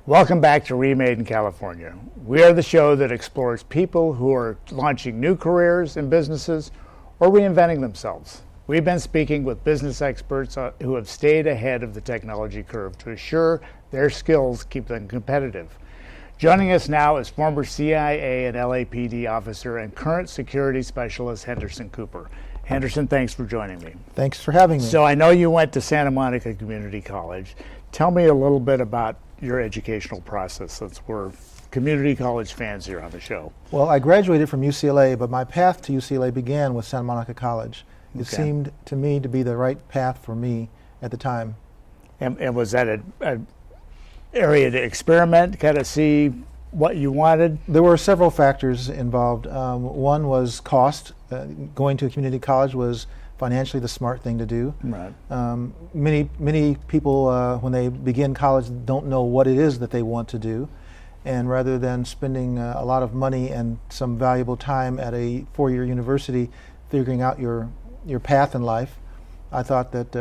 Welcome back to Remade in California. We are the show that explores people who are launching new careers and businesses or reinventing themselves. We've been speaking with business experts who have stayed ahead of the technology curve to assure their skills keep them competitive. Joining us now is former CIA and LAPD officer and current security specialist Henderson Cooper. Henderson, thanks for joining me. Thanks for having me. So I know you went to Santa Monica Community College. Tell me a little bit about your educational process, since we're community college fans here on the show. Well, I graduated from UCLA, but my path to UCLA began with Santa Monica College. It seemed to me to be the right path for me at the time. And was that an area to experiment, kind of see what you wanted? There were several factors involved. One was cost. Going to a community college was financially the smart thing to do. Right. Many people, when they begin college, don't know what it is that they want to do. And rather than spending a lot of money and some valuable time at a four-year university figuring out your path in life, I thought that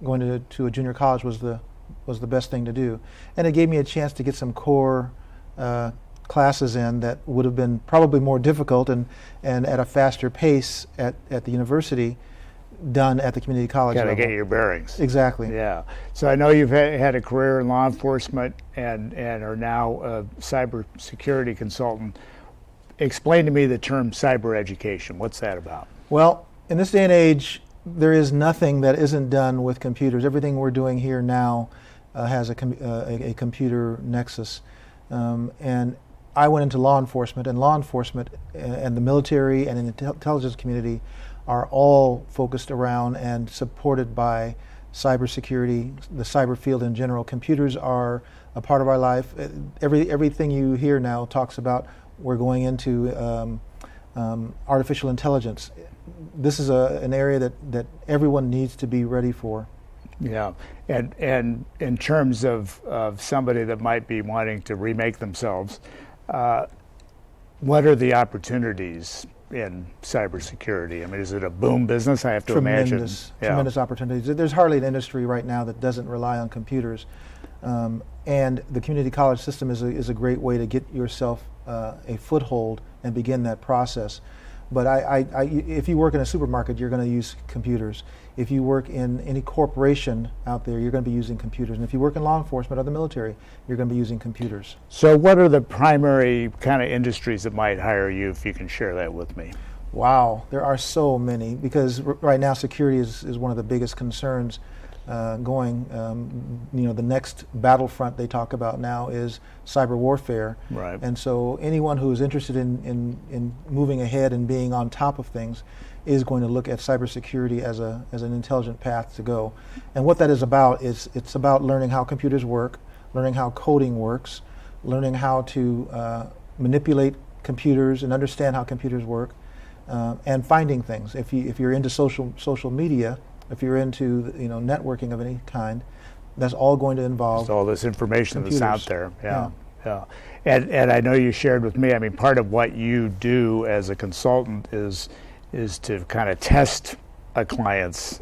going to a junior college was the best thing to do. And it gave me a chance to get some core classes in that would have been probably more difficult and at a faster pace at the university done at the community college level. Got to get your bearings. Exactly. Yeah. So I know you've had a career in law enforcement and are now a cybersecurity consultant. Explain to me the term cyber education. What's that about? Well, in this day and age, there is nothing that isn't done with computers. Everything we're doing here now has a computer nexus. And I went into law enforcement, and and the military and the intelligence community are all focused around and supported by cybersecurity, the cyber field in general. Computers are a part of our life. Everything you hear now talks about we're going into artificial intelligence. This is an area that everyone needs to be ready for. Yeah, and in terms of somebody that might be wanting to remake themselves, what are the opportunities in cybersecurity? I mean, is it a boom business? I have to imagine. Tremendous opportunities. There's hardly an industry right now that doesn't rely on computers, and the community college system is a great way to get yourself a foothold and begin that process. But if you work in a supermarket, you're going to use computers. If you work in any corporation out there, you're going to be using computers. And if you work in law enforcement or the military, you're going to be using computers. So what are the primary kind of industries that might hire you, if you can share that with me? Wow, there are so many, because right now security is one of the biggest concerns going. The next battlefront they talk about now is cyber warfare. Right. And so anyone who is interested in moving ahead and being on top of things is going to look at cybersecurity as an intelligent path to go. And what that is about is it's about learning how computers work, learning how coding works, learning how to manipulate computers and understand how computers work, and finding things. If you're into social media, if you're into networking of any kind, that's all going to involve all this information computers. That's out there. Yeah. And I know you shared with me, I mean, part of what you do as a consultant is to kind of test a client's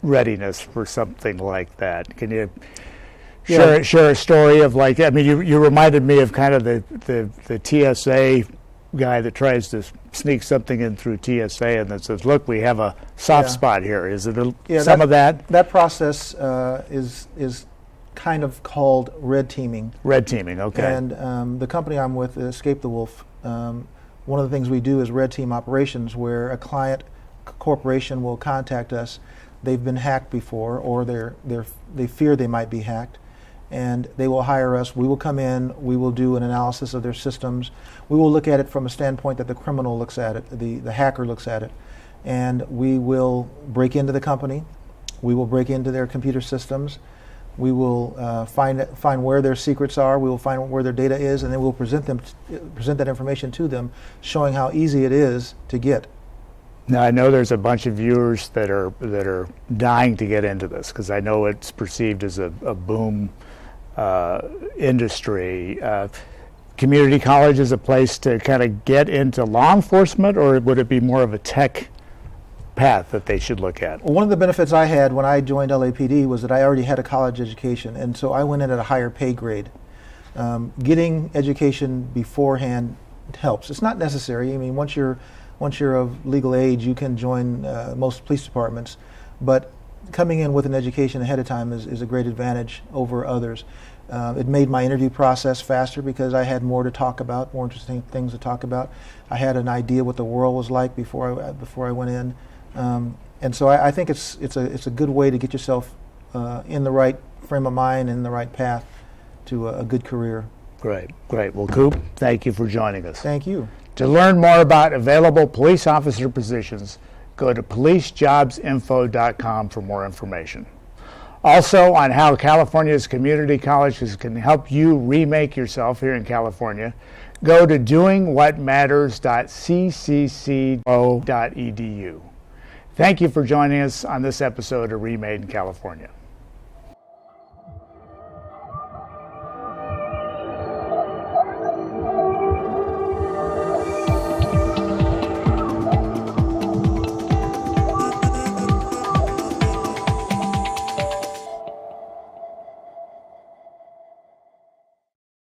readiness for something like that. Can you share a story of, like, I mean, you reminded me of kind of the TSA guy that tries to sneak something in through TSA and then says, look, we have a soft spot here. Is it some of that? That process is kind of called red teaming. Red teaming, okay. And the company I'm with, Escape the Wolf, one of the things we do is red team operations, where a client corporation will contact us. They've been hacked before, or they fear they might be hacked, and they will hire us. We will come in, we will do an analysis of their systems. We will look at it from a standpoint that the criminal looks at it, the hacker looks at it, and we will break into the company. We will break into their computer systems. We will find where their secrets are. We will find where their data is, and then we'll present that information to them, showing how easy it is to get. Now, I know there's a bunch of viewers that are dying to get into this, because I know it's perceived as a boom industry. Community college is a place to kind of get into law enforcement, or would it be more of a tech path that they should look at? Well, one of the benefits I had when I joined LAPD was that I already had a college education, and so I went in at a higher pay grade. Getting education beforehand helps. It's not necessary. I mean, once you're of legal age, you can join most police departments, but coming in with an education ahead of time is a great advantage over others. It made my interview process faster because I had more to talk about, more interesting things to talk about. I had an idea what the world was like before I went in, and so I think it's a good way to get yourself in the right frame of mind and the right path to a good career. Great. Well, Coop, thank you for joining us. Thank you. To learn more about available police officer positions, go to policejobsinfo.com for more information. Also, on how California's community colleges can help you remake yourself here in California, go to doingwhatmatters.ccco.edu. Thank you for joining us on this episode of Remade in California.